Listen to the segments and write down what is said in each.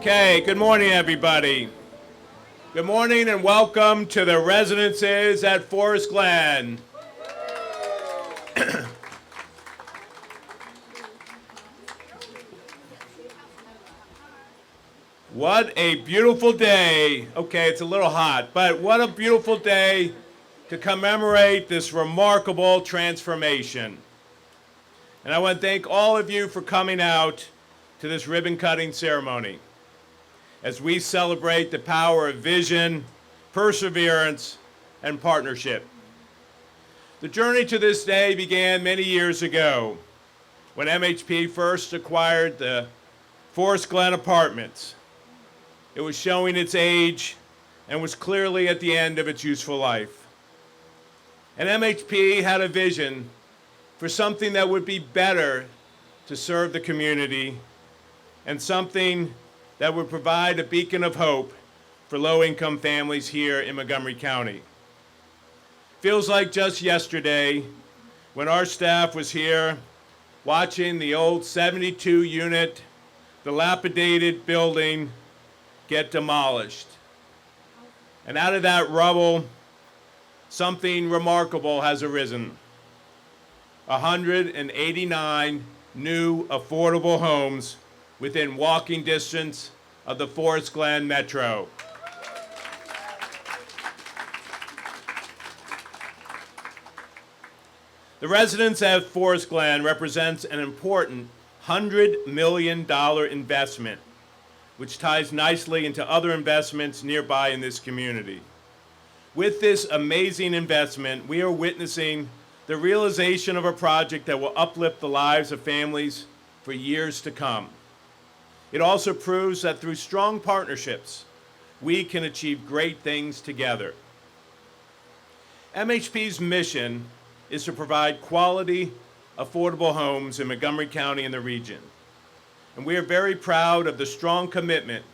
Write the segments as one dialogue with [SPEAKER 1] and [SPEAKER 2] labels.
[SPEAKER 1] Okay, good morning, everybody. Good morning and welcome to the residences at Forest Glen. What a beautiful day. Okay, it's a little hot, but what a beautiful day to commemorate this remarkable transformation. And I want to thank all of you for coming out to this ribbon cutting ceremony as we celebrate the power of vision, perseverance, and partnership. The journey to this day began many years ago when MHP first acquired the Forest Glen Apartments. It was showing its age and was clearly at the end of its useful life. And MHP had a vision for something that would be better to serve the community and something that would provide a beacon of hope for low-income families here in Montgomery County. Feels like just yesterday when our staff was here watching the old 72-unit, dilapidated building get demolished. And out of that rubble, something remarkable has arisen. 189 new affordable homes within walking distance of the Forest Glen Metro. The residents at Forest Glen represents an important $100 million investment, which ties nicely into other investments nearby in this community. With this amazing investment, we are witnessing the realization of a project that will uplift the lives of families for years to come. It also proves that through strong partnerships, we can achieve great things together. MHP's mission is to provide quality, affordable homes in Montgomery County and the region. And we are very proud of the strong commitment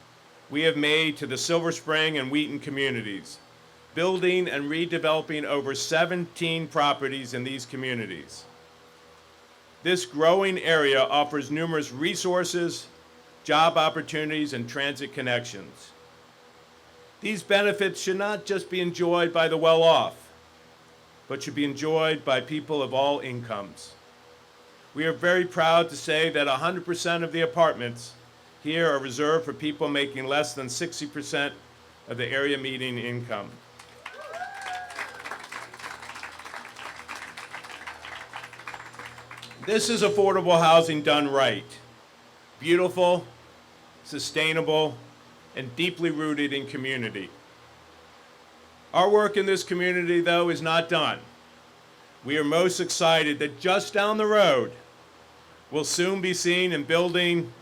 [SPEAKER 1] we have made to the Silver Spring and Wheaton communities, building and redeveloping over 17 properties in these communities. This growing area offers numerous resources, job opportunities, and transit connections. These benefits should not just be enjoyed by the well-off, but should be enjoyed by people of all incomes. We are very proud to say that 100% of the apartments here are reserved for people making less than 60% of the area median income. This is affordable housing done right. Beautiful, sustainable, and deeply rooted in community. Our work in this community, though, is not done. We are most excited that just down the road, we'll soon be seen in building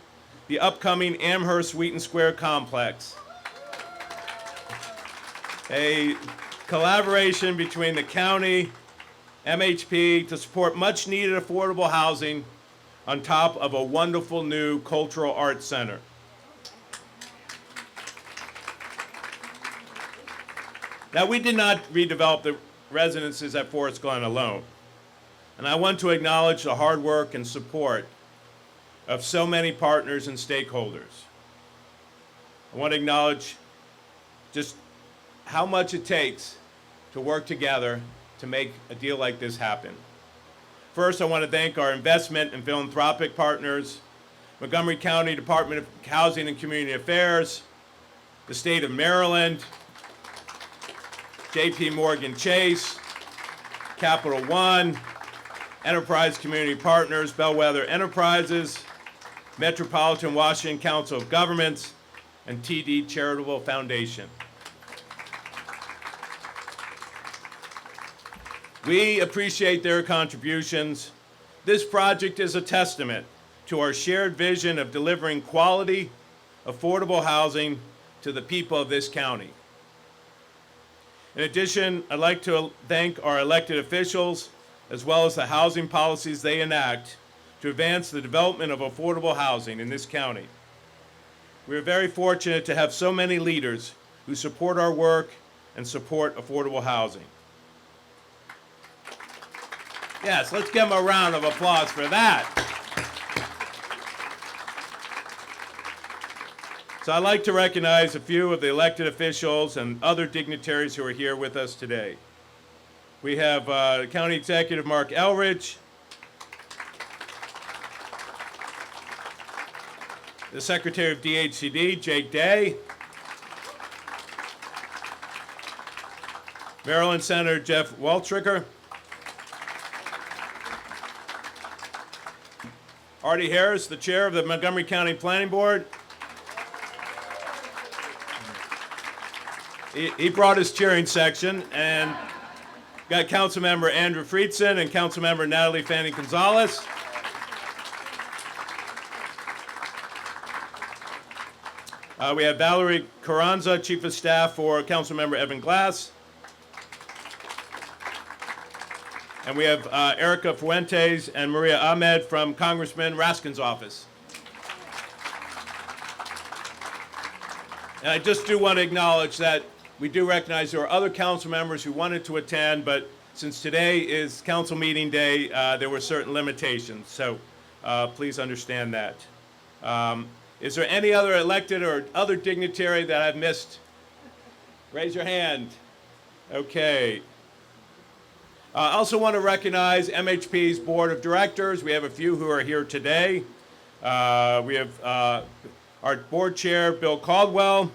[SPEAKER 1] the upcoming Amherst Wheaton Square complex, a collaboration between the county, MHP, to support much needed affordable housing on top of a wonderful new cultural arts center. Now, we did not redevelop the residences at Forest Glen alone, and I want to acknowledge the hard work and support of so many partners and stakeholders. I want to acknowledge just how much it takes to work together to make a deal like this happen. First, I want to thank our investment and philanthropic partners, Montgomery County Department of Housing and Community Affairs, the state of Maryland, JP Morgan Chase, Capital One, Enterprise Community Partners, Bellwether Enterprises, Metropolitan Washington Council of Governments, and TD Charitable Foundation. We appreciate their contributions. This project is a testament to our shared vision of delivering quality, affordable housing to the people of this county. In addition, I'd like to thank our elected officials as well as the housing policies they enact to advance the development of affordable housing in this county. We are very fortunate to have so many leaders who support our work and support affordable housing. Yes, let's give them a round of applause for that. So I'd like to recognize a few of the elected officials and other dignitaries who are here with us today. We have County Executive Mark Elridge, the Secretary of DHCD, Jake Day, Maryland Senator Jeff Waltricker, Artie Harris, the Chair of the Montgomery County Planning Board. He brought his cheering section, and got Councilmember Andrew Friedson and Councilmember Natalie Fanning Gonzalez. We have Valerie Carranza, Chief of Staff for Councilmember Evan Glass. And we have Erica Fuentes and Maria Ahmed from Congressman Raskin's office. And I just do want to acknowledge that we do recognize there are other council members who wanted to attend, but since today is council meeting day, there were certain limitations. So please understand that. Is there any other elected or other dignitary that I've missed? Raise your hand. Okay. I also want to recognize MHP's Board of Directors. We have a few who are here today. We have our board chair, Bill Caldwell,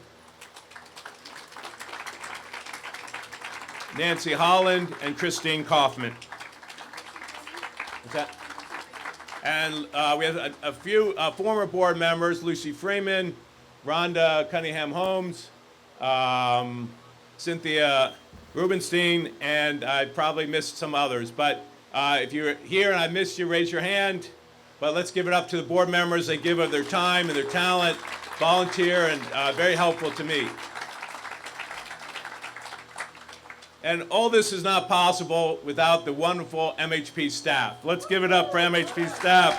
[SPEAKER 1] Nancy Holland, and Christine Kaufman. What's that? And we have a few former board members, Lucy Freeman, Rhonda Cunningham-Holmes, Cynthia Rubenstein, and I probably missed some others. But if you're here and I missed you, raise your hand. But let's give it up to the board members. They give of their time and their talent, volunteer, and very helpful to me. And all this is not possible without the wonderful MHP staff. Let's give it up for MHP staff.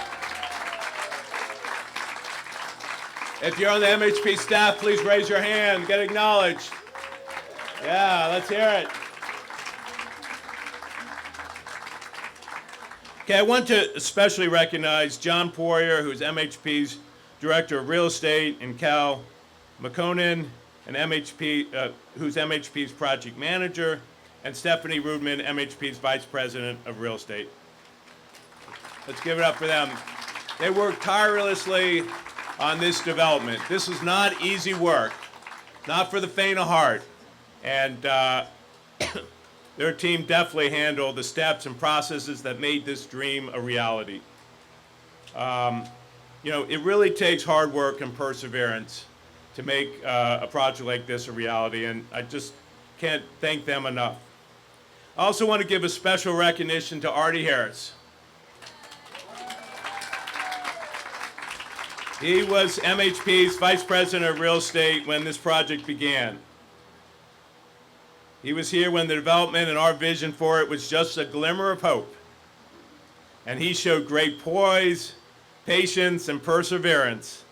[SPEAKER 1] If you're on the MHP staff, please raise your hand, get acknowledged. Yeah, let's hear it. Okay, I want to especially recognize John Poirier, who's MHP's Director of Real Estate, and Cal McConan, and who's MHP's Project Manager, and Stephanie Rudman, MHP's Vice President of Real Estate. Let's give it up for them. They worked tirelessly on this development. This is not easy work, not for the faint of heart. And their team definitely handled the steps and processes that made this dream a reality. You know, it really takes hard work and perseverance to make a project like this a reality, and I just can't thank them enough. I also want to give a special recognition to Artie Harris. He was MHP's Vice President of Real Estate when this project began. He was here when the development and our vision for it was just a glimmer of hope. And he showed great poise, patience, and perseverance.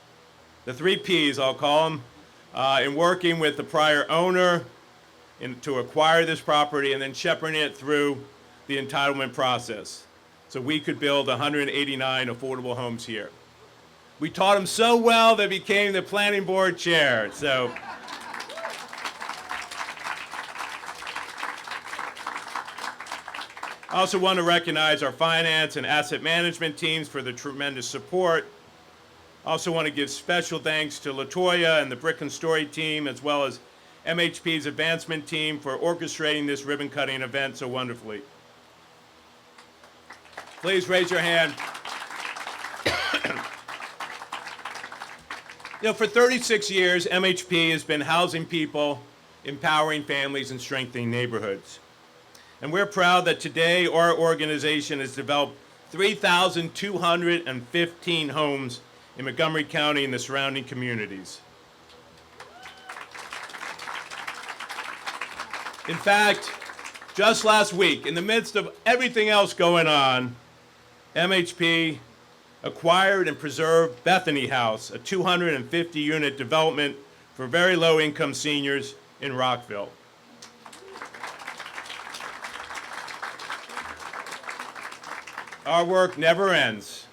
[SPEAKER 1] The 3 Ps, I'll call them, in working with the prior owner to acquire this property and then shepherding it through the entitlement process so we could build 189 affordable homes here. We taught him so well that he became the planning board chair. So I also want to recognize our finance and asset management teams for the tremendous support. I also want to give special thanks to LaToya and the Brick and Story team, as well as MHP's advancement team for orchestrating this ribbon-cutting event so wonderfully. Please raise your hand. You know, for 36 years, MHP has been housing people, empowering families, and strengthening neighborhoods. And we're proud that today our organization has developed 3,215 homes in Montgomery County and the surrounding communities. In fact, just last week, in the midst of everything else going on, MHP acquired and preserved Bethany House, a 250-unit development for very low-income seniors in Rockville. Our work never ends.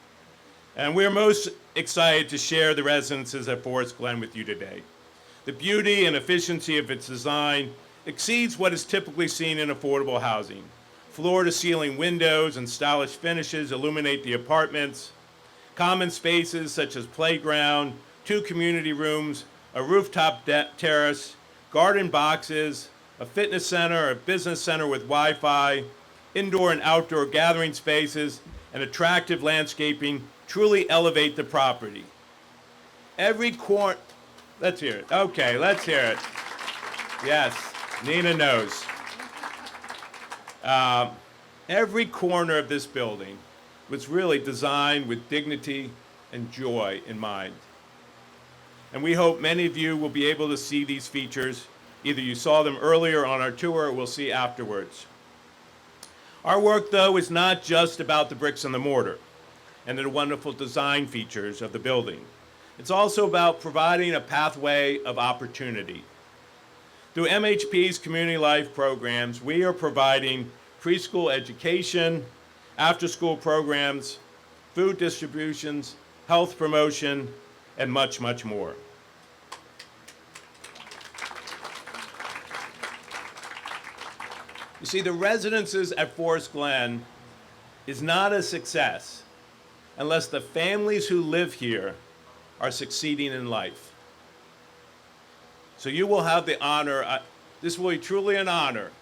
[SPEAKER 1] And we're most excited to share the residences at Forest Glen with you today. The beauty and efficiency of its design exceeds what is typically seen in affordable housing. Floor-to-ceiling windows and stylish finishes illuminate the apartments. Common spaces such as playground, 2 community rooms, a rooftop terrace, garden boxes, a fitness center, a business center with Wi-Fi, indoor and outdoor gathering spaces, and attractive landscaping truly elevate the property. Every corner, let's hear it. Okay, let's hear it. Yes, Nina knows. Every corner of this building was really designed with dignity and joy in mind. And we hope many of you will be able to see these features. Either you saw them earlier on our tour or we'll see afterwards. Our work, though, is not just about the bricks and the mortar and the wonderful design features of the building. It's also about providing a pathway of opportunity. Through MHP's community life programs, we are providing preschool education, after-school programs, food distributions, health promotion, and much, much more. You see, the residences at Forest Glen is not a success unless the families who live here are succeeding in life. So you will have the honor, this will be truly an honor,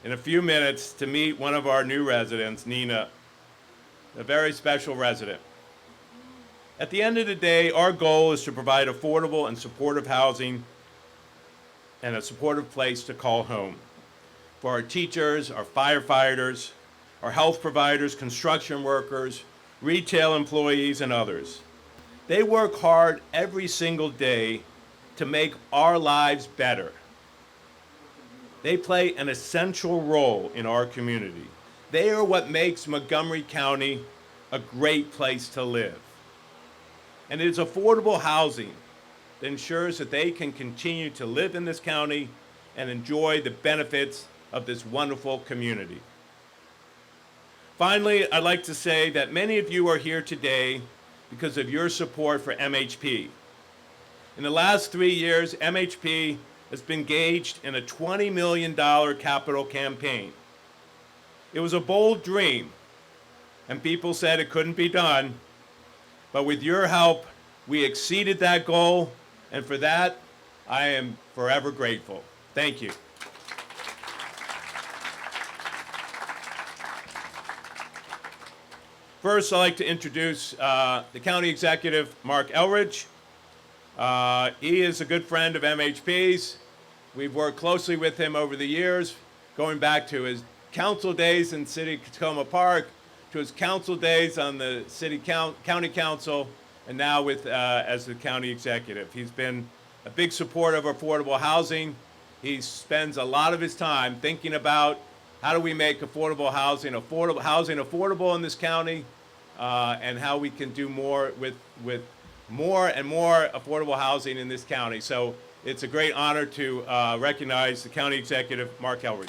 [SPEAKER 1] in a few minutes to meet one of our new residents, Nina, a very special resident. At the end of the day, our goal is to provide affordable and supportive housing and a supportive place to call home for our teachers, our firefighters, our health providers, construction workers, retail employees, and others. They work hard every single day to make our lives better. They play an essential role in our community. They are what makes Montgomery County a great place to live. And it is affordable housing that ensures that they can continue to live in this county and enjoy the benefits of this wonderful community. Finally, I'd like to say that many of you are here today because of your support for MHP. In the last 3 years, MHP has been engaged in a $20 million capital campaign. It was a bold dream, and people said it couldn't be done. But with your help, we exceeded that goal, and for that, I am forever grateful. Thank you. First, I'd like to introduce the County Executive, Mark Elridge. He is a good friend of MHP's. We've worked closely with him over the years, going back to his council days in City Tacoma Park, to his council days on the county council, and now with as the county executive. He's been a big supporter of affordable housing. He spends a lot of his time thinking about how do we make affordable housing affordable in this county, and how we can do more with more and more affordable housing in this county. So it's a great honor to recognize the county executive, Mark Elridge.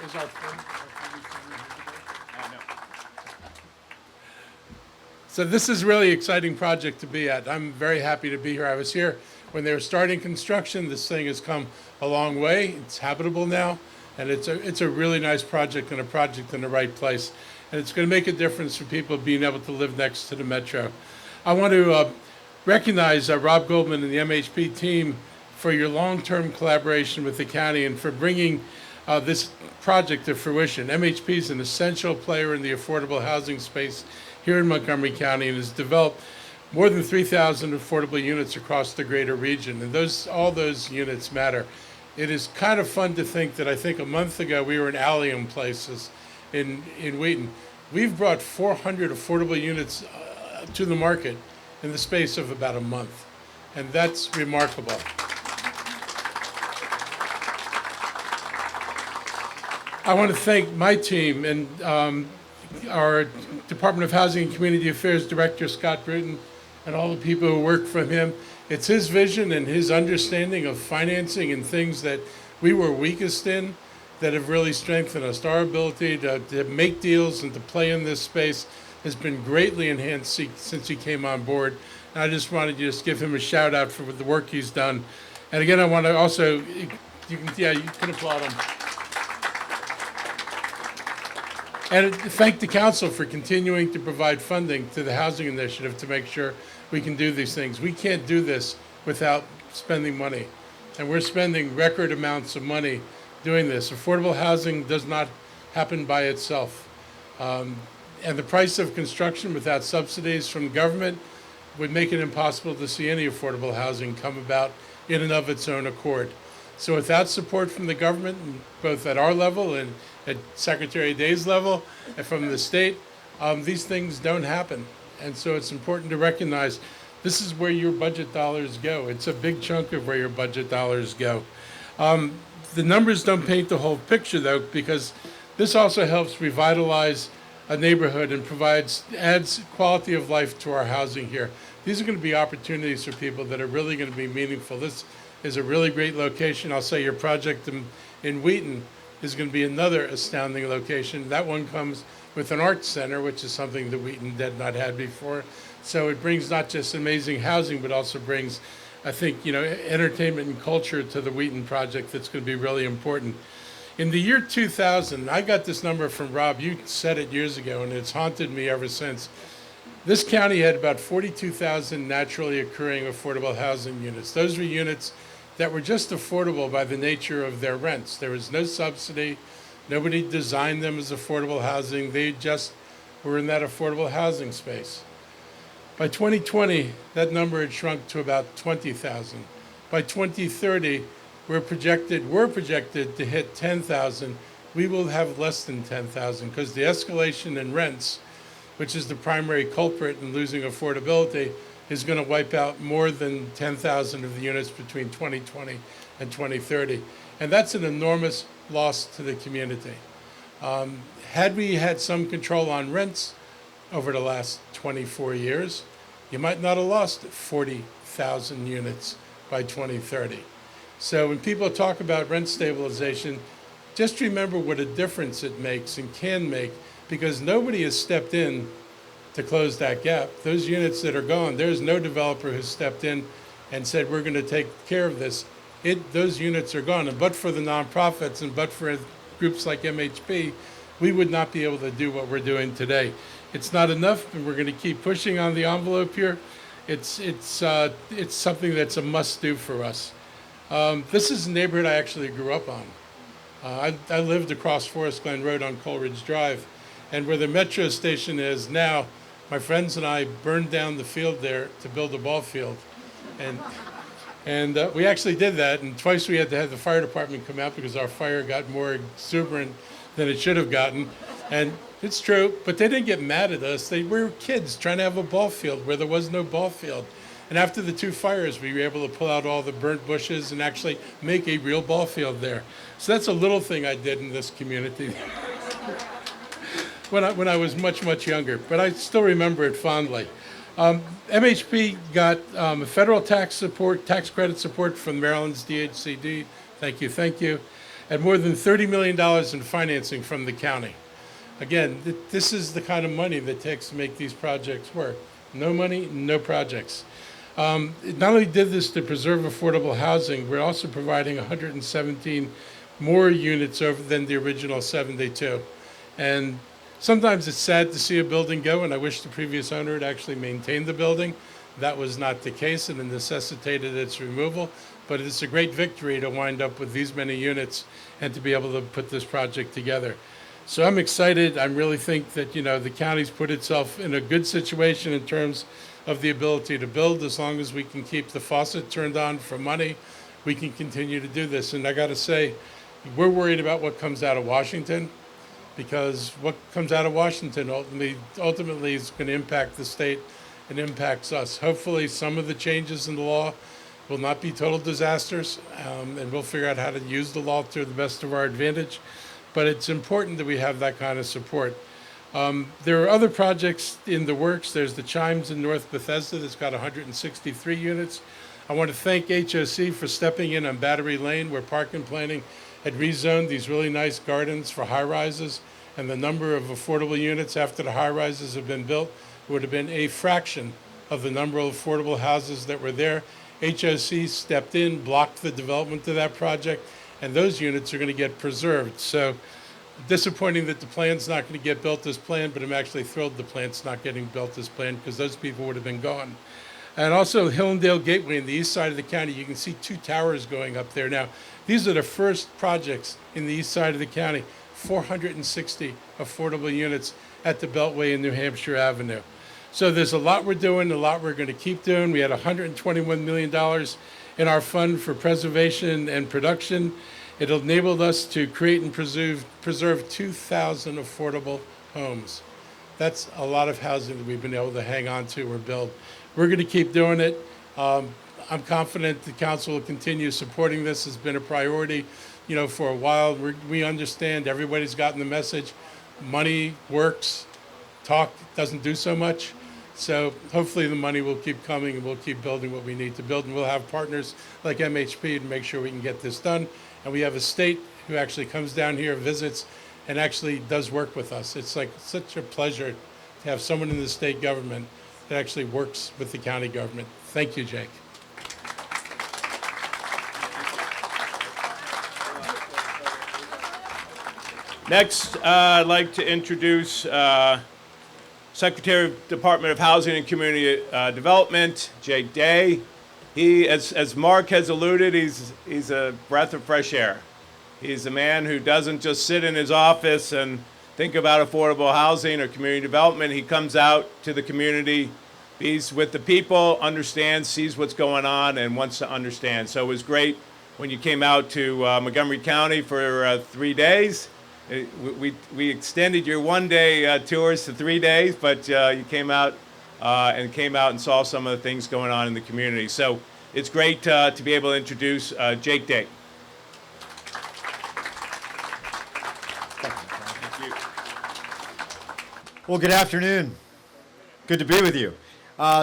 [SPEAKER 2] Is our friend? So this is really exciting project to be at. I'm very happy to be here. I was here when they were starting construction. This thing has come a long way. It's habitable now, and it's a really nice project and a project in the right place. And it's going to make a difference for people being able to live next to the metro. I want to recognize Rob Goldman and the MHP team for your long-term collaboration with the county and for bringing this project to fruition. MHP is an essential player in the affordable housing space here in Montgomery County and has developed more than 3,000 affordable units across the greater region, and all those units matter. It is kind of fun to think that I think a month ago we were in Allium Places in Wheaton. We've brought 400 affordable units to the market in the space of about a month, and that's remarkable. I want to thank my team and our Department of Housing and Community Affairs Director, Scott Bruton, and all the people who work for him. It's his vision and his understanding of financing and things that we were weakest in that have really strengthened us. Our ability to make deals and to play in this space has been greatly enhanced since he came on board. And I just wanted to just give him a shout out for the work he's done. And again, I want to also, you can applaud him. And thank the council for continuing to provide funding to the housing initiative to make sure we can do these things. We can't do this without spending money. And we're spending record amounts of money doing this. Affordable housing does not happen by itself. And the price of construction without subsidies from government would make it impossible to see any affordable housing come about in and of its own accord. So without support from the government, both at our level and at Secretary Day's level and from the state, these things don't happen. And so it's important to recognize this is where your budget dollars go. It's a big chunk of where your budget dollars go. The numbers don't paint the whole picture, though, because this also helps revitalize a neighborhood and adds quality of life to our housing here. These are going to be opportunities for people that are really going to be meaningful. This is a really great location. I'll say your project in Wheaton is going to be another astounding location. That one comes with an arts center, which is something that Wheaton did not have before. So it brings not just amazing housing, but also brings, I think, entertainment and culture to the Wheaton project that's going to be really important. In the year 2000, I got this number from Rob. You said it years ago, and it's haunted me ever since. This county had about 42,000 naturally occurring affordable housing units. Those were units that were just affordable by the nature of their rents. There was no subsidy. Nobody designed them as affordable housing. They just were in that affordable housing space. By 2020, that number had shrunk to about 20,000. By 2030, we're projected to hit 10,000. We will have less than 10,000 because the escalation in rents, which is the primary culprit in losing affordability, is going to wipe out more than 10,000 of the units between 2020 and 2030. And that's an enormous loss to the community. Had we had some control on rents over the last 24 years, you might not have lost 40,000 units by 2030. So when people talk about rent stabilization, just remember what a difference it makes and can make, because nobody has stepped in to close that gap. Those units that are gone, there's no developer who's stepped in and said, we're going to take care of this. Those units are gone. And but for the nonprofits and but for groups like MHP, we would not be able to do what we're doing today. It's not enough, and we're going to keep pushing on the envelope here. It's something that's a must-do for us. This is a neighborhood I actually grew up on. I lived across Forest Glen Road on Coleridge Drive, and where the metro station is now, my friends and I burned down the field there to build a ball field. And we actually did that, and twice we had to have the fire department come out because our fire got more exuberant than it should have gotten. And it's true, but they didn't get mad at us. We were kids trying to have a ball field where there was no ball field. And after the two fires, we were able to pull out all the burnt bushes and actually make a real ball field there. So that's a little thing I did in this community when I was much, much younger, but I still remember it fondly. MHP got federal tax credit support from Maryland's DHCD, thank you, and more than $30 million in financing from the county. Again, this is the kind of money that it takes to make these projects work. No money, no projects. Not only did this to preserve affordable housing, we're also providing 117 more units over than the original 72. And sometimes it's sad to see a building go, and I wish the previous owner had actually maintained the building. That was not the case, and it necessitated its removal. But it's a great victory to wind up with these many units and to be able to put this project together. So I'm excited. I really think that, the county's put itself in a good situation in terms of the ability to build. As long as we can keep the faucet turned on for money, we can continue to do this. And I got to say, we're worried about what comes out of Washington, because what comes out of Washington ultimately is going to impact the state and impacts us. Hopefully some of the changes in the law will not be total disasters, and we'll figure out how to use the law to the best of our advantage. But it's important that we have that kind of support. There are other projects in the works. There's the Chimes in North Bethesda that's got 163 units. I want to thank HOC for stepping in on Battery Lane, where Park and Planning had rezoned these really nice gardens for high-rises, and the number of affordable units after the high-rises have been built would have been a fraction of the number of affordable houses that were there. HOC stepped in, blocked the development of that project, and those units are going to get preserved. So disappointing that the plan's not going to get built as planned, but I'm actually thrilled the plant's not getting built as planned because those people would have been gone. And also Hillendale Gateway in the east side of the county, you can see 2 towers going up there now. These are the first projects in the east side of the county, 460 affordable units at the Beltway in New Hampshire Avenue. So there's a lot we're doing, a lot we're going to keep doing. We had $121 million in our fund for preservation and production. It enabled us to create and preserve 2,000 affordable homes. That's a lot of housing that we've been able to hang on to or build. We're going to keep doing it. I'm confident the council will continue supporting this. It's been a priority, for a while. We understand, everybody's gotten the message. Money works, talk doesn't do so much. So hopefully the money will keep coming and we'll keep building what we need to build. And we'll have partners like MHP to make sure we can get this done. And we have a state who actually comes down here, visits, and actually does work with us. It's like such a pleasure to have someone in the state government that actually works with the county government. Thank you, Jake.
[SPEAKER 1] Next, I'd like to introduce Secretary of Department of Housing and Community Development, Jake Day. He, as Mark has alluded, he's a breath of fresh air. He's a man who doesn't just sit in his office and think about affordable housing or community development. He comes out to the community, he's with the people, understands, sees what's going on, and wants to understand. So it was great when you came out to Montgomery County for 3 days. We extended your one-day tours to 3 days, but you came out and saw some of the things going on in the community. So it's great to be able to introduce Jake Day. Thank you.
[SPEAKER 3] Well, good afternoon. Good to be with you.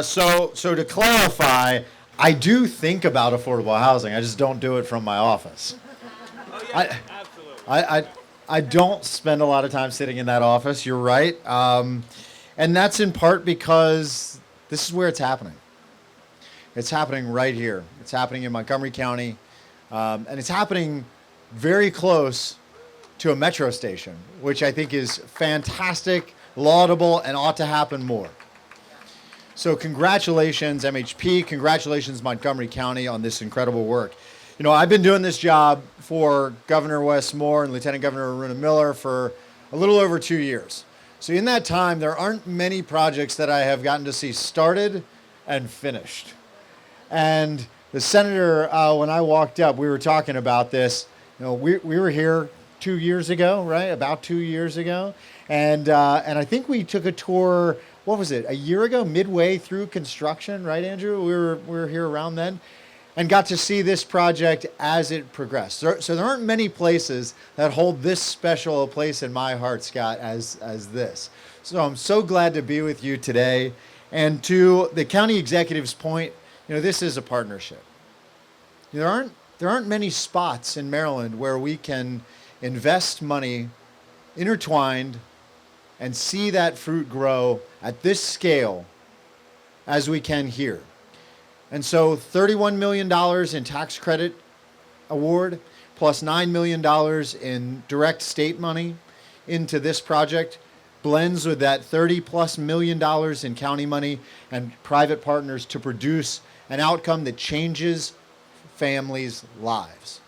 [SPEAKER 3] So to clarify, I do think about affordable housing. I just don't do it from my office.
[SPEAKER 1] Oh, yeah, absolutely.
[SPEAKER 3] I don't spend a lot of time sitting in that office. You're right. And that's in part because this is where it's happening. It's happening right here. It's happening in Montgomery County. And it's happening very close to a metro station, which I think is fantastic, laudable, and ought to happen more. So congratulations, MHP. Congratulations, Montgomery County, on this incredible work. I've been doing this job for Governor Wes Moore and Lieutenant Governor Aruna Miller for a little over 2 years. So in that time, there aren't many projects that I have gotten to see started and finished. And the senator, when I walked up, we were talking about this. We were here 2 years ago, right? About 2 years ago. And I think we took a tour, what was it, a year ago, midway through construction, right, Andrew? We were here around then. And got to see this project as it progressed. So there aren't many places that hold this special a place in my heart, Scott, as this. So I'm so glad to be with you today. And to the county executive's point, this is a partnership. There aren't many spots in Maryland where we can invest money intertwined and see that fruit grow at this scale as we can here. And so $31 million in tax credit award plus $9 million in direct state money into this project blends with that $30+ million in county money and private partners to produce an outcome that changes families' lives.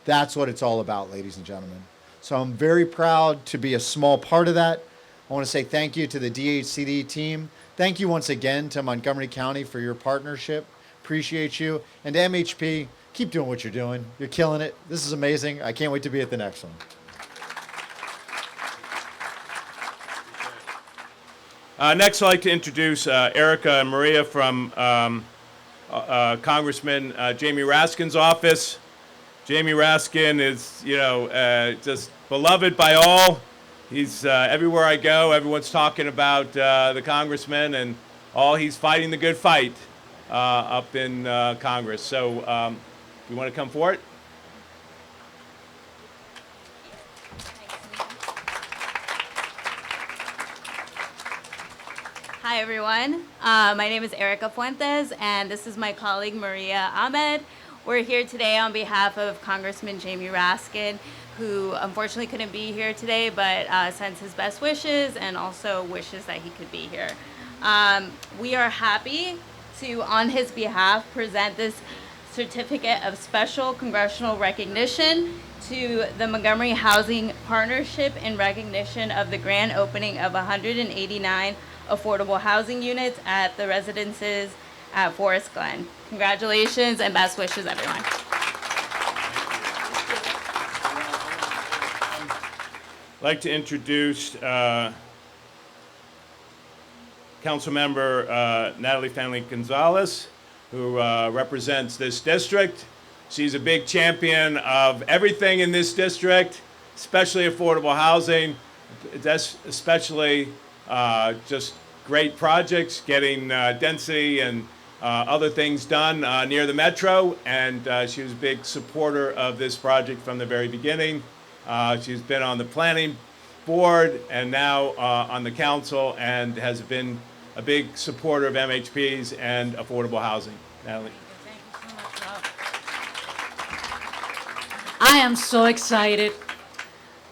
[SPEAKER 3] That's what it's all about, ladies and gentlemen. So I'm very proud to be a small part of that. I want to say thank you to the DHCD team. Thank you once again to Montgomery County for your partnership. Appreciate you. And to MHP, keep doing what you're doing. You're killing it. This is amazing. I can't wait to be at the next one.
[SPEAKER 1] Next, I'd like to introduce Erica and Maria from Congressman Jamie Raskin's office. Jamie Raskin is, just beloved by all. He's everywhere I go, everyone's talking about the congressman and he's fighting the good fight up in Congress. So you want to come forward?
[SPEAKER 4] Hi, everyone. My name is Erica Fuentes, and this is my colleague Maria Ahmed. We're here today on behalf of Congressman Jamie Raskin, who unfortunately couldn't be here today, but sends his best wishes and also wishes that he could be here. We are happy to, on his behalf, present this certificate of special congressional recognition to the Montgomery Housing Partnership in recognition of the grand opening of 189 affordable housing units at the residences at Forest Glen. Congratulations and best wishes, everyone.
[SPEAKER 1] I'd like to introduce Councilmember Natalie Fanley Gonzalez, who represents this district. She's a big champion of everything in this district, especially affordable housing, especially just great projects, getting density and other things done near the metro, and she was a big supporter of this project from the very beginning. She's been on the planning board and now on the council, and has been a big supporter of MHPs and affordable housing. Natalie.
[SPEAKER 5] I am so excited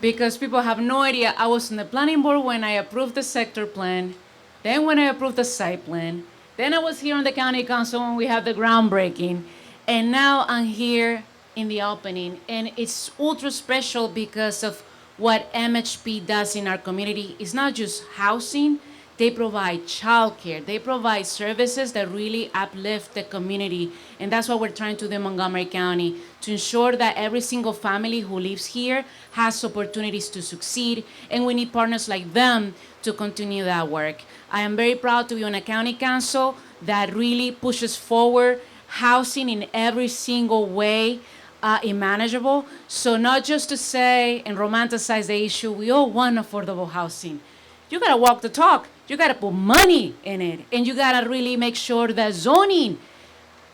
[SPEAKER 5] because people have no idea. I was in the planning board when I approved the sector plan, then when I approved the site plan, then I was here on the county council when we had the groundbreaking, and now I'm here in the opening. And it's ultra special because of what MHP does in our community. It's not just housing. They provide childcare. They provide services that really uplift the community. And that's what we're trying to do in Montgomery County, to ensure that every single family who lives here has opportunities to succeed. And we need partners like them to continue that work. I am very proud to be on a county council that really pushes forward housing in every single way manageable. So not just to say and romanticize the issue, we all want affordable housing. You gotta walk the talk. You gotta put money in it, and you gotta really make sure that zoning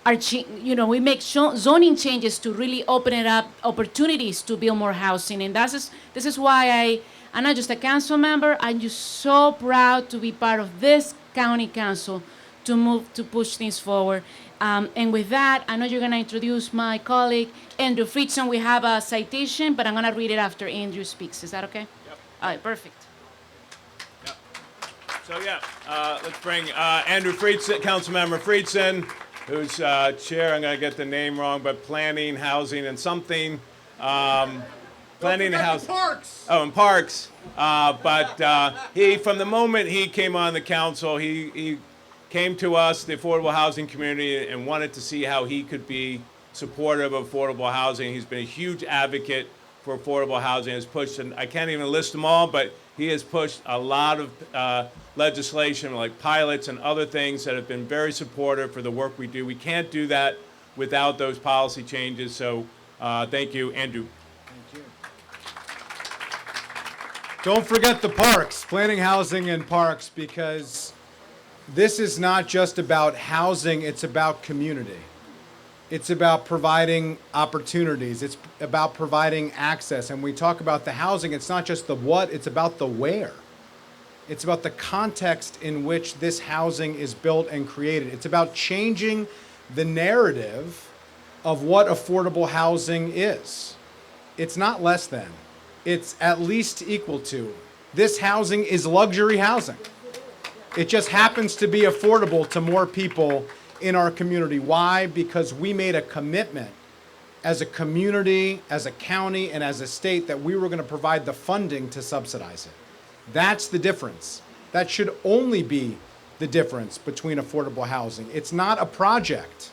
[SPEAKER 5] we make zoning changes to really open it up opportunities to build more housing. And this is why I'm not just a council member. I'm just so proud to be part of this county council to push things forward. And with that, I know you're gonna introduce my colleague Andrew Friedson. We have a citation, but I'm gonna read it after Andrew speaks. Is that okay?
[SPEAKER 1] Yep.
[SPEAKER 5] All right, perfect.
[SPEAKER 1] So let's bring Andrew Friedson, Councilmember Friedson, who's chair, I'm gonna get the name wrong, but planning, housing, and something. Planning and housing.
[SPEAKER 6] Parks.
[SPEAKER 1] Oh, and parks. But he, from the moment he came on the council, he came to us, the affordable housing community, and wanted to see how he could be supportive of affordable housing. He's been a huge advocate for affordable housing. Has pushed, and I can't even list them all, but he has pushed a lot of legislation like pilots and other things that have been very supportive for the work we do. We can't do that without those policy changes. So thank you, Andrew.
[SPEAKER 6] Don't forget the parks, planning, housing, and parks, because this is not just about housing, it's about community. It's about providing opportunities. It's about providing access. And we talk about the housing, it's not just the what, it's about the where. It's about the context in which this housing is built and created. It's about changing the narrative of what affordable housing is. It's not less than. It's at least equal to. This housing is luxury housing. It just happens to be affordable to more people in our community. Why? Because we made a commitment as a community, as a county, and as a state that we were going to provide the funding to subsidize it. That's the difference. That should only be the difference between affordable housing. It's not a project.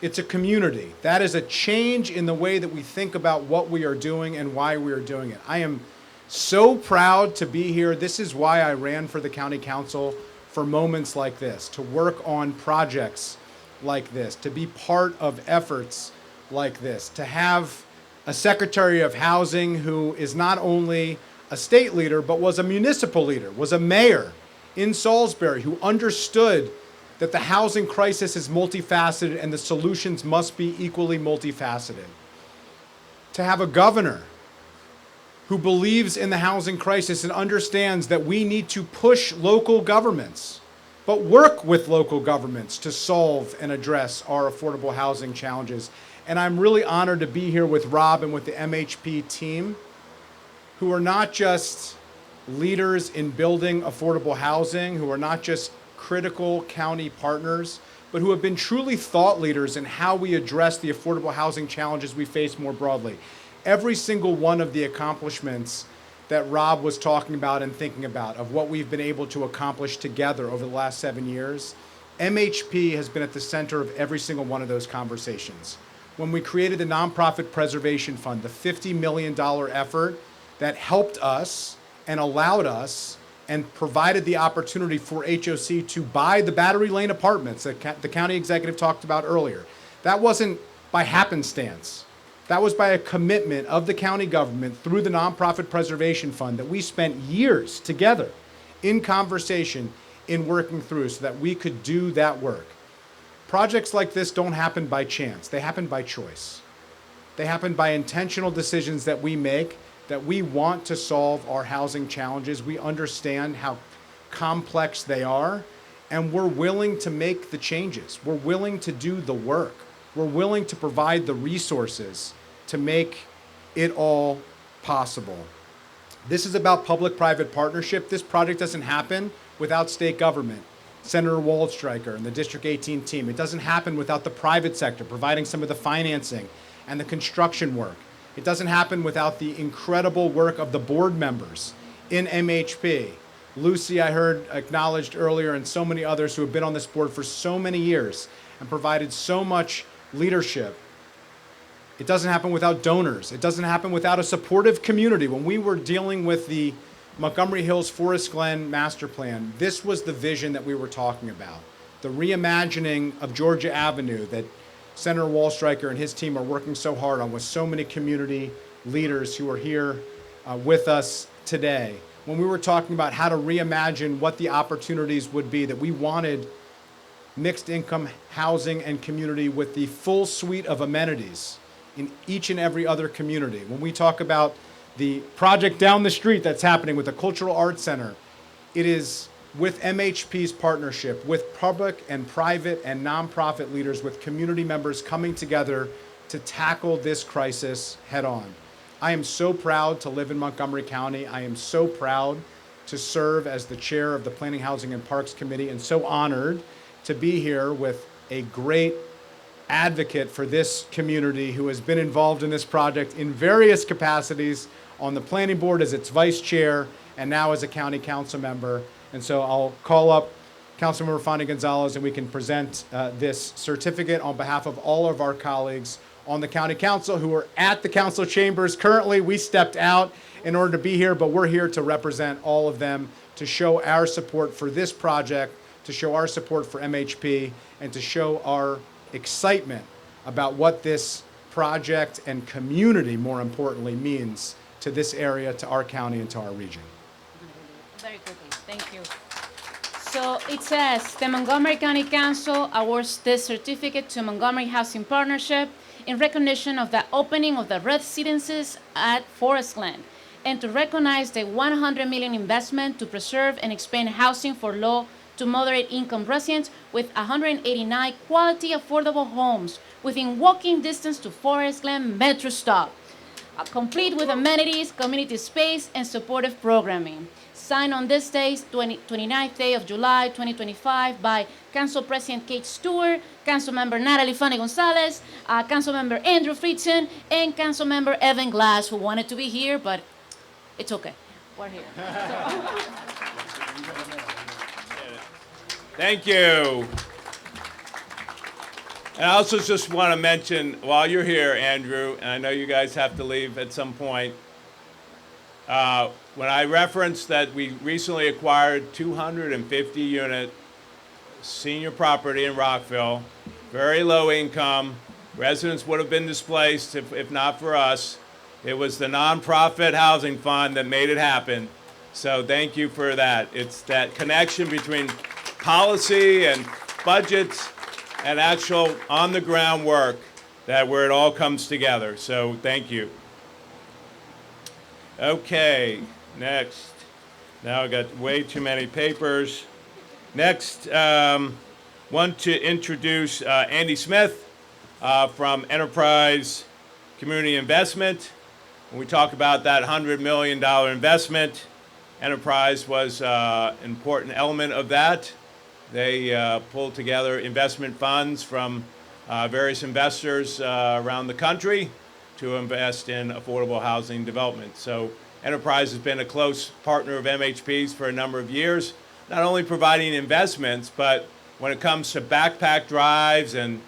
[SPEAKER 6] It's a community. That is a change in the way that we think about what we are doing and why we are doing it. I am so proud to be here. This is why I ran for the county council, for moments like this, to work on projects like this, to be part of efforts like this, to have a Secretary of Housing who is not only a state leader, but was a municipal leader, was a mayor in Salisbury, who understood that the housing crisis is multifaceted and the solutions must be equally multifaceted. To have a governor who believes in the housing crisis and understands that we need to push local governments, but work with local governments to solve and address our affordable housing challenges. And I'm really honored to be here with Rob and with the MHP team, who are not just leaders in building affordable housing, who are not just critical county partners, but who have been truly thought leaders in how we address the affordable housing challenges we face more broadly. Every single one of the accomplishments that Rob was talking about and thinking about, of what we've been able to accomplish together over the last 7 years, MHP has been at the center of every single one of those conversations. When we created the Nonprofit Preservation Fund, the $50 million effort that helped us and allowed us and provided the opportunity for HOC to buy the Battery Lane Apartments that the county executive talked about earlier. That wasn't by happenstance. That was by a commitment of the county government through the Nonprofit Preservation Fund that we spent years together in conversation in working through so that we could do that work. Projects like this don't happen by chance. They happen by choice. They happen by intentional decisions that we make, that we want to solve our housing challenges. We understand how complex they are, and we're willing to make the changes. We're willing to do the work. We're willing to provide the resources to make it all possible. This is about public-private partnership. This project doesn't happen without state government, Senator Waldstreicher and the District 18 team. It doesn't happen without the private sector providing some of the financing and the construction work. It doesn't happen without the incredible work of the board members in MHP. Lucy, I heard acknowledged earlier, and so many others who have been on this board for so many years and provided so much leadership. It doesn't happen without donors. It doesn't happen without a supportive community. When we were dealing with the Montgomery Hills Forest Glen master plan, this was the vision that we were talking about. The reimagining of Georgia Avenue that Senator Waldstreicher and his team are working so hard on with so many community leaders who are here with us today. When we were talking about how to reimagine what the opportunities would be, that we wanted mixed income housing and community with the full suite of amenities in each and every other community. When we talk about the project down the street that's happening with the Cultural Arts Center, it is with MHP's partnership, with public and private and nonprofit leaders, with community members coming together to tackle this crisis head on. I am so proud to live in Montgomery County. I am so proud to serve as the chair of the Planning, Housing, and Parks Committee, and so honored to be here with a great advocate for this community who has been involved in this project in various capacities on the planning board as its vice chair and now as a county council member. And so I'll call up Councilmember Fonda Gonzalez and we can present this certificate on behalf of all of our colleagues on the county council who are at the council chambers currently. We stepped out in order to be here, but we're here to represent all of them, to show our support for this project, to show our support for MHP, and to show our excitement about what this project and community, more importantly, means to this area, to our county, and to our region.
[SPEAKER 5] Very quickly, thank you. So it says, the Montgomery County Council awards this certificate to Montgomery Housing Partnership in recognition of the opening of the residences at Forest Glen, and to recognize the $100 million investment to preserve and expand housing for low to moderate income residents with 189 quality affordable homes within walking distance to Forest Glen Metro Stop, complete with amenities, community space, and supportive programming. Signed on this day, 29th day of July, 2025, by Council President Kate Stewart, Councilmember Natalie Fonda Gonzalez, Councilmember Andrew Friedson, and Councilmember Evan Glass, who wanted to be here, but it's okay. We're here.
[SPEAKER 1] Thank you. And I also just want to mention, while you're here, Andrew, and I know you guys have to leave at some point, when I referenced that we recently acquired 250-unit senior property in Rockville, very low income, residents would have been displaced if not for us. It was the nonprofit housing fund that made it happen. So thank you for that. It's that connection between policy and budgets and actual on-the-ground work where it all comes together. So thank you. Okay, next. Now I got way too many papers. Next, want to introduce Andy Smith from Enterprise Community Investment. When we talk about that $100 million investment, Enterprise was an important element of that. They pulled together investment funds from various investors around the country to invest in affordable housing development. So Enterprise has been a close partner of MHP's for a number of years, not only providing investments, but when it comes to backpack drives and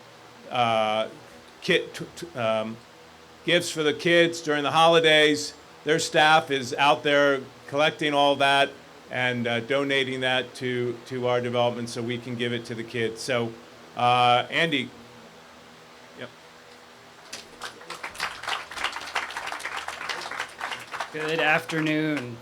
[SPEAKER 1] gifts for the kids during the holidays, their staff is out there collecting all that and donating that to our development so we can give it to the kids. So, Andy. Yep.
[SPEAKER 7] Good afternoon.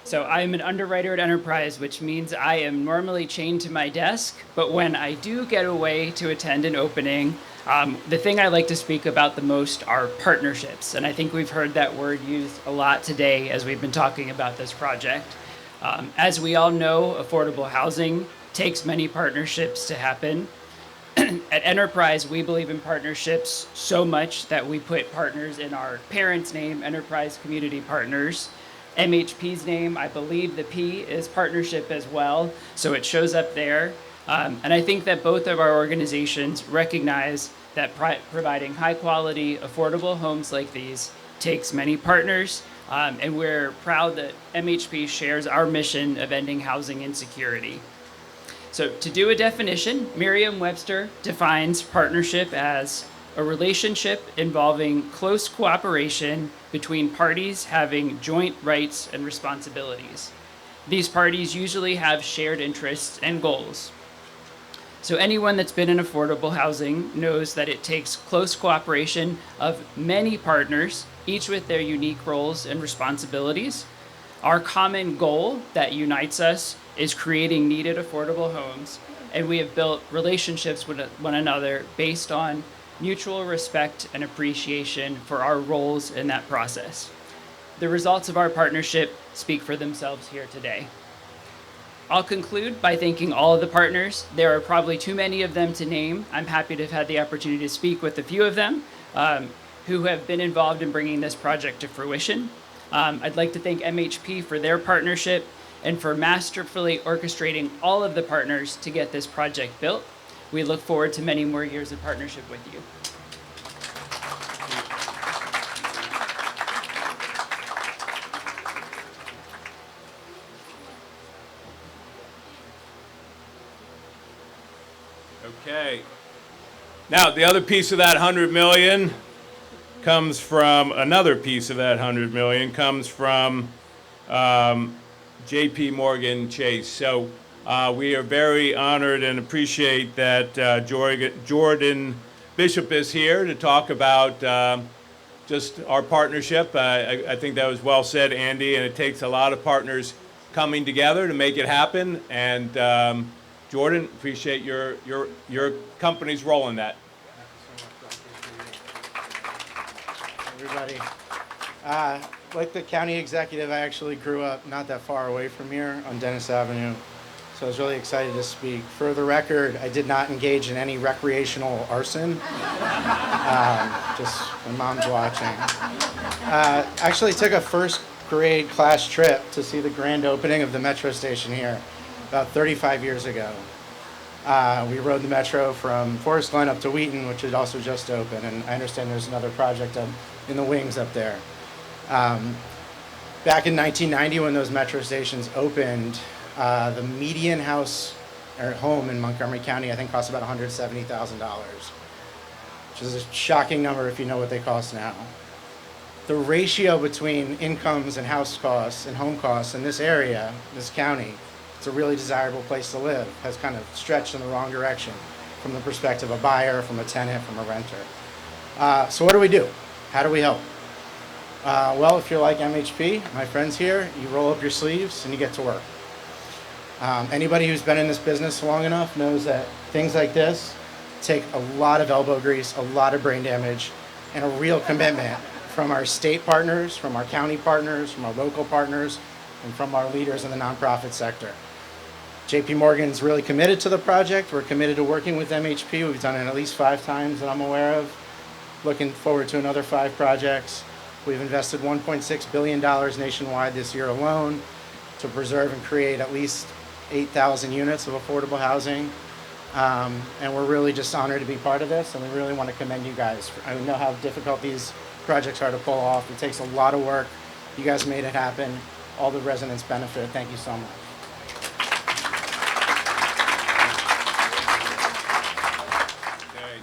[SPEAKER 7] So I'm an underwriter at Enterprise, which means I am normally chained to my desk, but when I do get away to attend an opening, the thing I like to speak about the most are partnerships. And I think we've heard that word used a lot today as we've been talking about this project. As we all know, affordable housing takes many partnerships to happen. At Enterprise, we believe in partnerships so much that we put partners in our parents' name, Enterprise Community Partners. MHP's name, I believe the P is partnership as well, so it shows up there. And I think that both of our organizations recognize that providing high quality, affordable homes like these takes many partners, and we're proud that MHP shares our mission of ending housing insecurity. So to do a definition, Merriam-Webster defines partnership as a relationship involving close cooperation between parties having joint rights and responsibilities. These parties usually have shared interests and goals. So anyone that's been in affordable housing knows that it takes close cooperation of many partners, each with their unique roles and responsibilities. Our common goal that unites us is creating needed affordable homes, and we have built relationships with one another based on mutual respect and appreciation for our roles in that process. The results of our partnership speak for themselves here today. I'll conclude by thanking all of the partners. There are probably too many of them to name. I'm happy to have had the opportunity to speak with a few of them who have been involved in bringing this project to fruition. I'd like to thank MHP for their partnership and for masterfully orchestrating all of the partners to get this project built. We look forward to many more years of partnership with you.
[SPEAKER 1] Okay. Now, the other piece of that 100 million comes from another piece of that 100 million comes from J.P. Morgan Chase. So we are very honored and appreciate that Jordan Bishop is here to talk about just our partnership. I think that was well said, Andy, and it takes a lot of partners coming together to make it happen. And Jordan, appreciate your company's role in that.
[SPEAKER 8] Everybody. Like the county executive, I actually grew up not that far away from here on Dennis Avenue, so I was really excited to speak. For the record, I did not engage in any recreational arson. Just my mom's watching. Actually took a first grade class trip to see the grand opening of the metro station here about 35 years ago. We rode the metro from Forest Glen up to Wheaton, which had also just opened, and I understand there's another project in the wings up there. Back in 1990, when those metro stations opened, the median house or home in Montgomery County, I think, cost about $170,000, which is a shocking number if you know what they cost now. The ratio between incomes and house costs and home costs in this area, this county, it's a really desirable place to live, has kind of stretched in the wrong direction from the perspective of a buyer, from a tenant, from a renter. So what do? How do we help? Well, if you're like MHP, my friends here, you roll up your sleeves and you get to work. Anybody who's been in this business long enough knows that things like this take a lot of elbow grease, a lot of brain damage, and a real commitment from our state partners, from our county partners, from our local partners, and from our leaders in the nonprofit sector. JP Morgan's really committed to the project. We're committed to working with MHP. We've done it at least 5 times that I'm aware of. Looking forward to another 5 projects. We've invested $1.6 billion nationwide this year alone to preserve and create at least 8,000 units of affordable housing. And we're really just honored to be part of this, and we really want to commend you guys. I know how difficult these projects are to pull off. It takes a lot of work. You guys made it happen. All the residents benefit. Thank you so much.
[SPEAKER 1] Okay.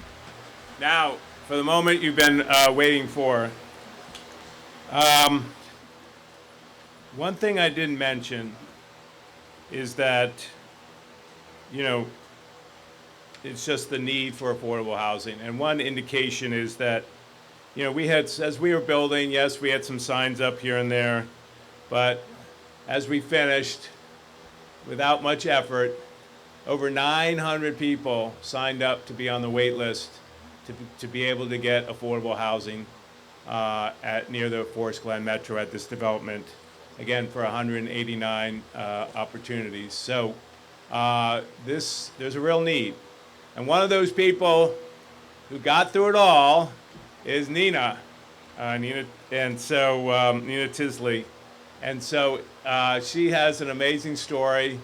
[SPEAKER 1] Now, for the moment you've been waiting for. One thing I didn't mention is that, you know, it's just the need for affordable housing. And one indication is that, you know, we had, as we were building, yes, we had some signs up here and there, but as we finished, without much effort, over 900 people signed up to be on the wait list to be able to get affordable housing near the Forest Glen Metro at this development, again, for 189 opportunities. So there's a real need. And one of those people who got through it all is Nina, Nina Tisley. And so she has an amazing story,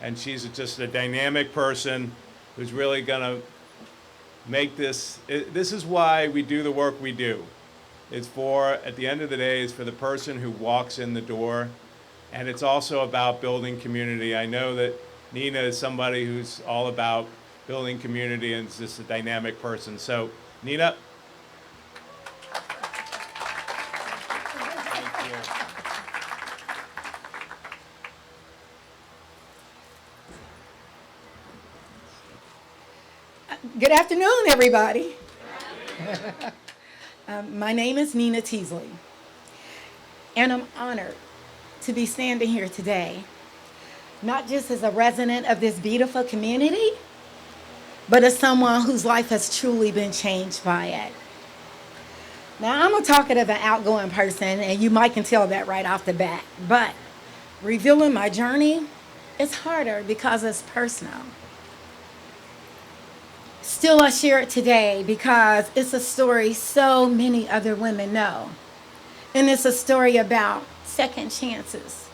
[SPEAKER 1] and she's just a dynamic person who's really gonna make this. This is why we do the work we do. It's for, at the end of the day, it's for the person who walks in the door, and it's also about building community. I know that Nina is somebody who's all about building community and is just a dynamic person. So, Nina. Thank you.
[SPEAKER 9] Good afternoon, everybody. My name is Nina Teasley, and I'm honored to be standing here today, not just as a resident of this beautiful community, but as someone whose life has truly been changed by it. Now, I'm a talkative and outgoing person, and you might can tell that right off the bat, but revealing my journey is harder because it's personal. Still, I share it today because it's a story so many other women know. And it's a story about second chances.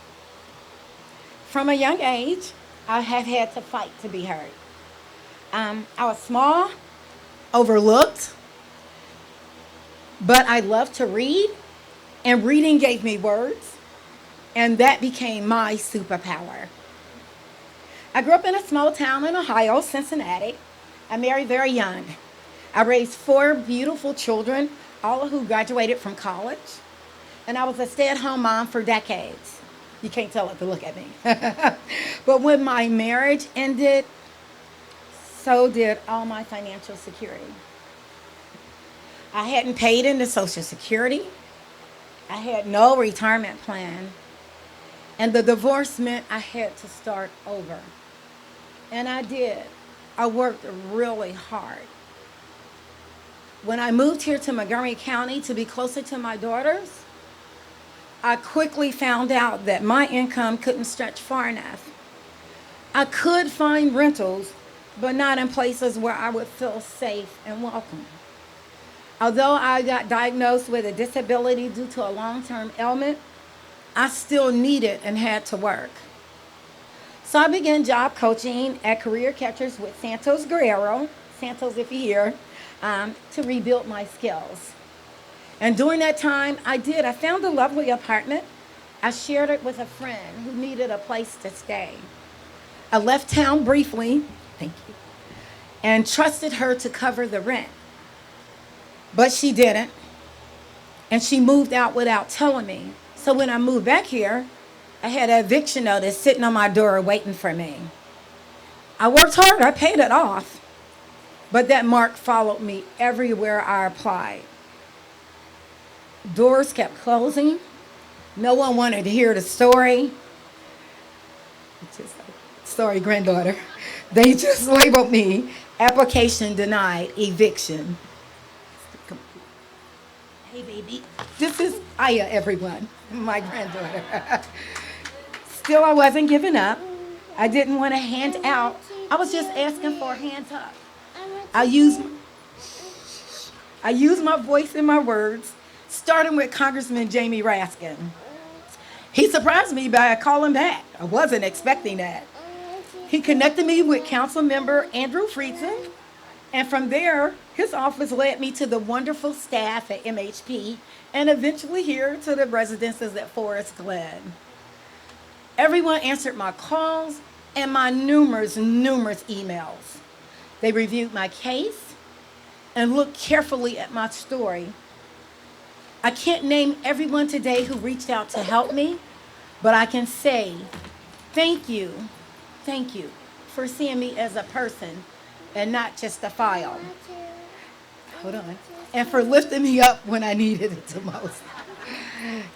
[SPEAKER 9] From a young age, I have had to fight to be heard. I was small, overlooked, but I loved to read, and reading gave me words, and that became my superpower. I grew up in a small town in Ohio, Cincinnati. I married very young. I raised 4 beautiful children, all of who graduated from college. And I was a stay-at-home mom for decades. You can't tell it to look at me. But when my marriage ended, so did all my financial security. I hadn't paid into Social Security. I had no retirement plan. And the divorce meant I had to start over. And I did. I worked really hard. When I moved here to Montgomery County to be closer to my daughters, I quickly found out that my income couldn't stretch far enough. I could find rentals, but not in places where I would feel safe and welcome. Although I got diagnosed with a disability due to a long-term ailment, I still needed and had to work. So I began job coaching at Career Catchers with Santos Guerrero, Santos if you're here, to rebuild my skills. And during that time, I found a lovely apartment. I shared it with a friend who needed a place to stay. I left town briefly, thank you, and trusted her to cover the rent. But she didn't, and she moved out without telling me. So when I moved back here, I had an eviction notice sitting on my door waiting for me. I worked hard, I paid it off, but that mark followed me everywhere I applied. Doors kept closing. No one wanted to hear the story. Sorry, granddaughter. They just labeled me application denied, eviction. Hey, baby. This is Aya, everyone, my granddaughter. Still, I wasn't giving up. I didn't want a hand out. I was just asking for a hands up. I use my voice and my words, starting with Congressman Jamie Raskin. He surprised me by calling back. I wasn't expecting that. He connected me with Council Member Andrew Friedson, and from there, his office led me to the wonderful staff at MHP, and eventually here to the residences at Forest Glen. Everyone answered my calls and my numerous emails. They reviewed my case and looked carefully at my story. I can't name everyone today who reached out to help me, but I can say thank you for seeing me as a person and not just a file. Hold on. And for lifting me up when I needed it the most.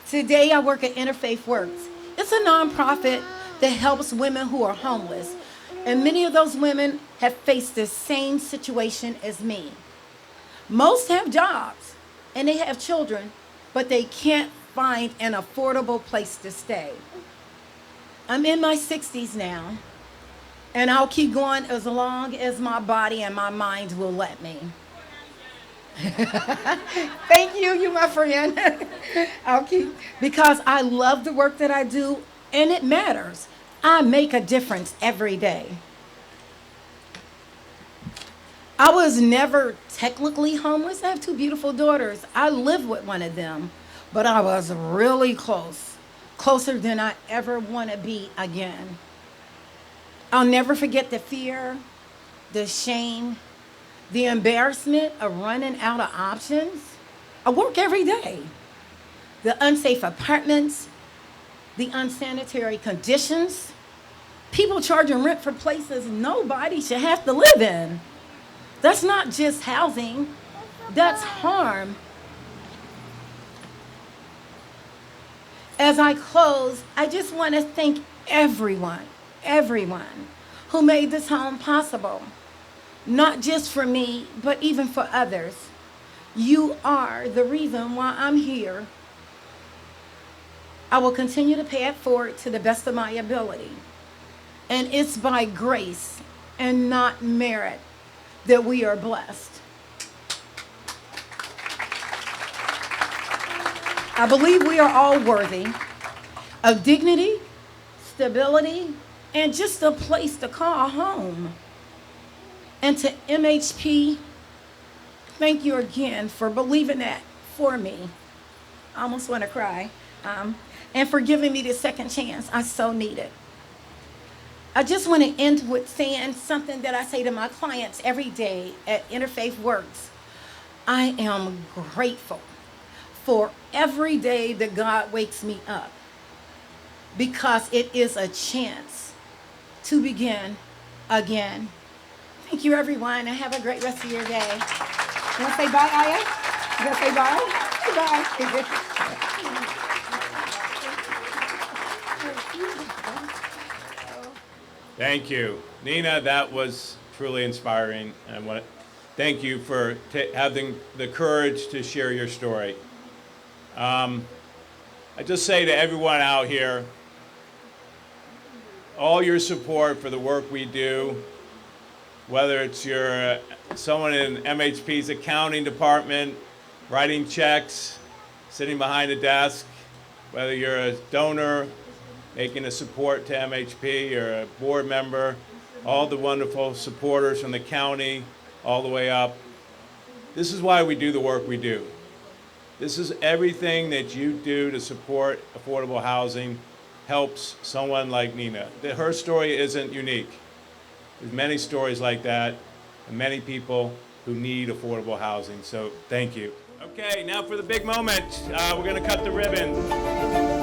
[SPEAKER 9] Today I work at Interfaith Works. It's a nonprofit that helps women who are homeless. And many of those women have faced the same situation as me. Most have jobs and they have children, but they can't find an affordable place to stay. I'm in my 60s now, and I'll keep going as long as my body and my mind will let me. Thank you, you my friend. Because I love the work that I do, and it matters. I make a difference every day. I was never technically homeless. I have two beautiful daughters. I live with one of them, but I was really closer than I ever want to be again. I'll never forget the fear, the shame, the embarrassment of running out of options. I work every day. The unsafe apartments, the unsanitary conditions, people charging rent for places nobody should have to live in. That's not just housing, that's harm. As I close, I just want to thank everyone who made this home possible. Not just for me, but even for others. You are the reason why I'm here. I will continue to pay it forward to the best of my ability. And it's by grace and not merit that we are blessed. I believe we are all worthy of dignity, stability, and just a place to call home. And to MHP, thank you again for believing that for me. I almost want to cry. And for giving me this second chance. I so need it. I just want to end with saying something that I say to my clients every day at Interfaith Works. I am grateful for every day that God wakes me up, because it is a chance to begin again. Thank you, everyone, and have a great rest of your day. You want to say bye, Aya? You want to say bye? Say bye.
[SPEAKER 1] Thank you. Nina, that was truly inspiring. I want to thank you for having the courage to share your story. I just say to everyone out here, all your support for the work we do, whether it's someone in MHP's accounting department, writing checks, sitting behind a desk, whether you're a donor, making a support to MHP, or a board member, all the wonderful supporters from the county all the way up. This is why we do the work we do. This is everything that you do to support affordable housing helps someone like Nina. Her story isn't unique. There's many stories like that and many people who need affordable housing. So thank you. Okay, now for the big moment. We're gonna cut the ribbon.